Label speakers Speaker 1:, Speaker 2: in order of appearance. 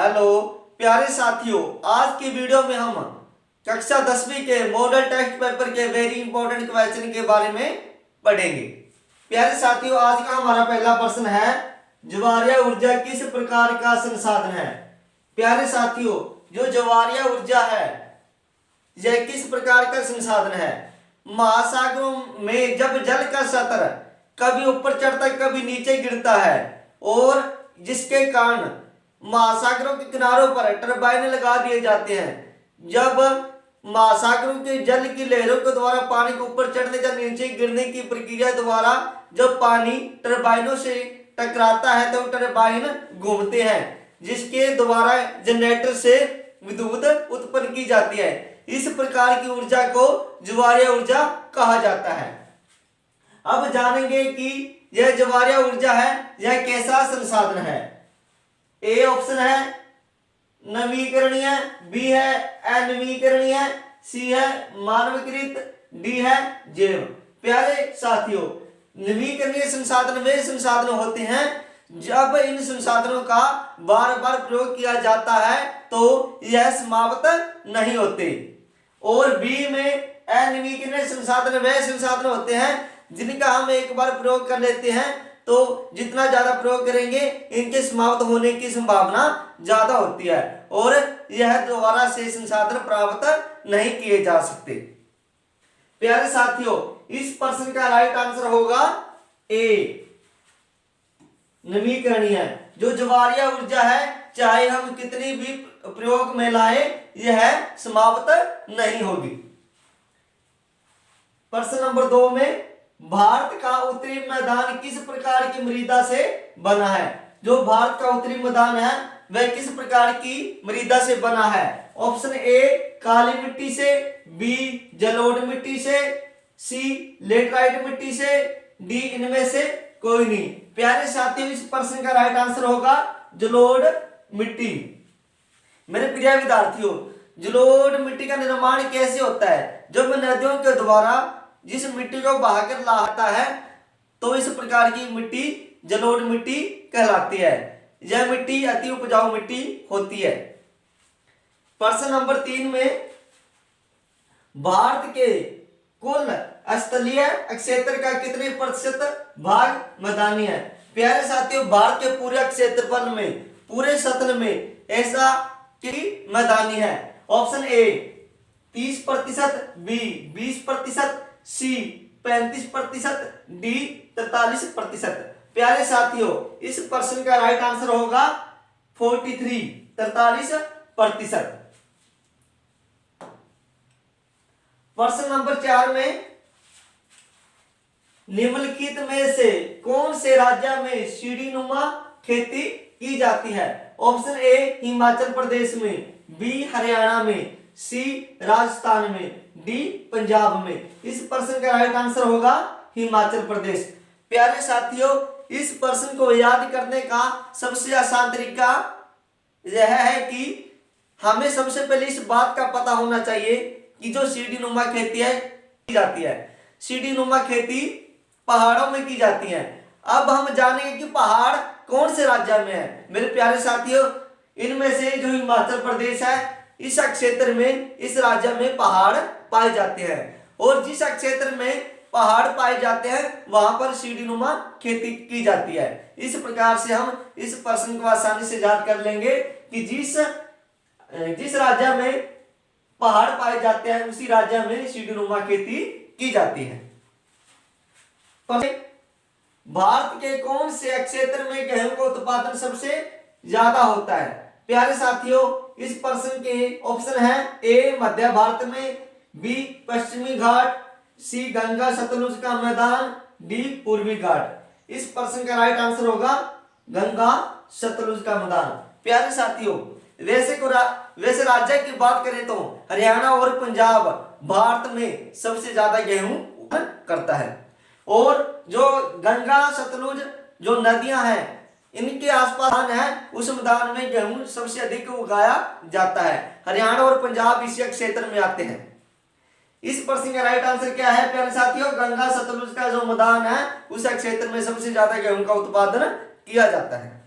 Speaker 1: Hello प्यारे साथियों, आज की वीडियो में हम कक्षा 10वीं के मॉडल टेस्ट पेपर के वेरी इंपॉर्टेंट क्वेश्चन के बारे में पढ़ेंगे। प्यारे साथियों, आज का हमारा पहला प्रश्न है, ज्वारीय ऊर्जा किस प्रकार का संसाधन है। प्यारे साथियों, जो ज्वारीय ऊर्जा है यह किस प्रकार का संसाधन है। महासागरों में जब जल का स्तर कभी ऊपर चढ़ता कभी नीचे गिरता है और जिसके कारण महासागरों के किनारों पर टरबाइन लगा दिए जाते हैं। जब महासागरों के जल की लहरों के द्वारा पानी को ऊपर चढ़ने या नीचे गिरने की प्रक्रिया द्वारा जब पानी टरबाइनों से टकराता है तो टरबाइन घूमते हैं, जिसके द्वारा जनरेटर से विद्युत उत्पन्न की जाती है। इस प्रकार की ऊर्जा को ज्वारीय ऊर्जा कहा जाता है। अब जानेंगे कि यह ज्वारीय ऊर्जा है यह कैसा संसाधन है। ए ऑप्शन है नवीकरणीय, बी है अनवीकरणीय, सी है मानवीकृत, डी है जैव। प्यारे साथियों, नवीकरणीय संसाधन वे संसाधन होते हैं जब इन संसाधनों का बार बार प्रयोग किया जाता है तो यह समाप्त नहीं होते। और बी में अनवीकरणीय संसाधन वे संसाधन होते हैं जिनका हम एक बार प्रयोग कर लेते हैं तो जितना ज्यादा प्रयोग करेंगे इनके समाप्त होने की संभावना ज्यादा होती है और यह दोबारा से संसाधन प्राप्त नहीं किए जा सकते। प्यारे साथियों, इस प्रश्न का राइट आंसर होगा ए नवीकरणीय। जो ज्वारीय ऊर्जा है चाहे हम कितनी भी प्रयोग में लाए यह समाप्त नहीं होगी। प्रश्न नंबर 2 में, भारत का उत्तरी मैदान किस प्रकार की मृदा से बना है। जो भारत का उत्तरी मैदान है वह किस प्रकार की मृदा से बना है। ऑप्शन ए काली मिट्टी से, बी जलोढ़ मिट्टी से, सी लेटराइट मिट्टी से, डी इनमें से कोई नहीं। प्यारे साथियों, इस प्रश्न का राइट आंसर होगा जलोढ़ मिट्टी। मेरे प्रिय विद्यार्थियों, जलोढ़ मिट्टी का निर्माण कैसे होता है। जब नदियों के द्वारा जिस मिट्टी को बहाकर लाता है तो इस प्रकार की मिट्टी जलोढ़ मिट्टी कहलाती है। यह मिट्टी अति उपजाऊ मिट्टी होती है। प्रश्न नंबर 3 में, भारत के कुल स्थलीय क्षेत्र का कितने प्रतिशत भाग मैदानी है। प्यारे साथियों, भारत के पूरे क्षेत्रफल में पूरे सतह में ऐसा कि मैदानी है। Option A 30%, B 20%, C 35%, D 43%। प्यारे साथियों, इस प्रश्न का राइट आंसर होगा 43%। प्रश्न नंबर 4 में, निम्नलिखित में से कौन से राज्य में सीढ़ीनुमा खेती की जाती है। ऑप्शन ए हिमाचल प्रदेश में, बी हरियाणा में, सी राजस्थान में, डी पंजाब में। इस प्रश्न का राइट आंसर होगा हिमाचल प्रदेश। प्यारे साथियों, इस प्रश्न को याद करने का सबसे आसान तरीका यह है कि हमें सबसे पहले इस बात का पता होना चाहिए कि जो सीढ़ीनुमा खेती है की जाती है। सीढ़ीनुमा खेती पहाड़ों में की जाती है। अब हम जानेंगे कि पहाड़ कौन से राज्य में है। मेरे प्यारे साथियों, इनमें से जो हिमाचल प्रदेश है इस क्षेत्र में इस राज्य में पहाड़ पाए जाते हैं और जिस क्षेत्र में पहाड़ पाए जाते हैं वहां पर सीढ़ीनुमा खेती की जाती है। इस प्रकार से हम इस प्रश्न को आसानी से याद कर लेंगे कि जिस राज्य में पहाड़ पाए जाते हैं उसी राज्य में सीढ़ीनुमा खेती की जाती है। भारत के कौन से क्षेत्र में गेहूं का उत्पादन सबसे ज्यादा होता है। प्यारे साथियों, इस प्रश्न के ऑप्शन है ए मध्य भारत में, बी पश्चिमी घाट, सी गंगा सतलुज का मैदान, डी पूर्वी घाट। इस प्रश्न का राइट आंसर होगा गंगा सतलुज का मैदान। प्यारे साथियों, वैसे राज्य की बात करें तो हरियाणा और पंजाब भारत में सबसे ज्यादा गेहूं करता है और जो गंगा सतलुज जो नदियां हैं इनके आसपास है उस मैदान में गेहूं सबसे अधिक उगाया जाता है। हरियाणा और पंजाब इसी क्षेत्र में आते हैं। इस प्रश्न का राइट आंसर क्या है प्यारे साथियों, गंगा सतलुज का जो मैदान है उस क्षेत्र में सबसे ज्यादा गेहूं का उत्पादन किया जाता है।